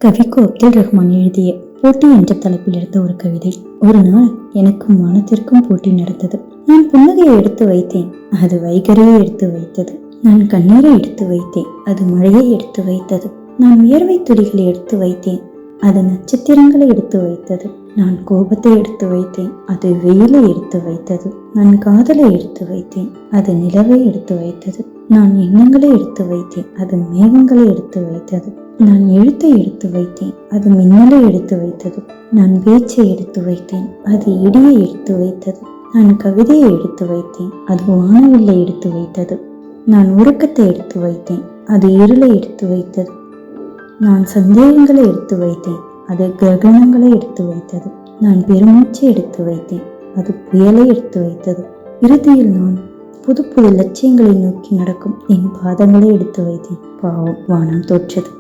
கவிக்கோ அப்துல் ரஹ்மான் எழுதிய போட்டி என்ற தலைப்பில் எடுத்த ஒரு கவிதை. ஒரு நாள் எனக்கும் வானத்திற்கும் போட்டி நடந்தது. நான் புன்னகையை எடுத்து வைத்தேன், அது வைகரையை எடுத்து வைத்தது. நான் கண்ணீரை எடுத்து வைத்தேன், அது மழையை எடுத்து வைத்தது. நான் வியர்வை துளிகளை எடுத்து வைத்தேன், அது நட்சத்திரங்களை எடுத்து வைத்தது. நான் கோபத்தை எடுத்து வைத்தேன், அது வெயிலை எடுத்து வைத்தது. நான் காதலை எடுத்து வைத்தேன், அது நிலவை எடுத்து வைத்தது. நான் எண்ணங்களை எடுத்து வைத்தேன், அது மேகங்களை எடுத்து வைத்தது. நான் எழுத்தை எடுத்து வைத்தேன், அது மின்னலை எடுத்து வைத்தது. நான் பேச்சை எடுத்து வைத்தேன், அது இடியை எடுத்து வைத்தது. நான் கவிதையை எடுத்து வைத்தேன், அது வானவில்லை எடுத்து வைத்தது. நான் உறக்கத்தை எடுத்து வைத்தேன், அது இருளை எடுத்து வைத்தது. நான் சந்தேகங்களை எடுத்து வைத்தேன், அது கிரகணங்களை எடுத்து வைத்தது. நான் பெருமூச்சை எடுத்து வைத்தேன், அது புயலை எடுத்து வைத்தது. இறுதியில் நான் புது புது லட்சியங்களை நோக்கி நடக்கும் என் பாதங்களை எடுத்து வைத்தேன். பாவம், வானம் தோற்றது.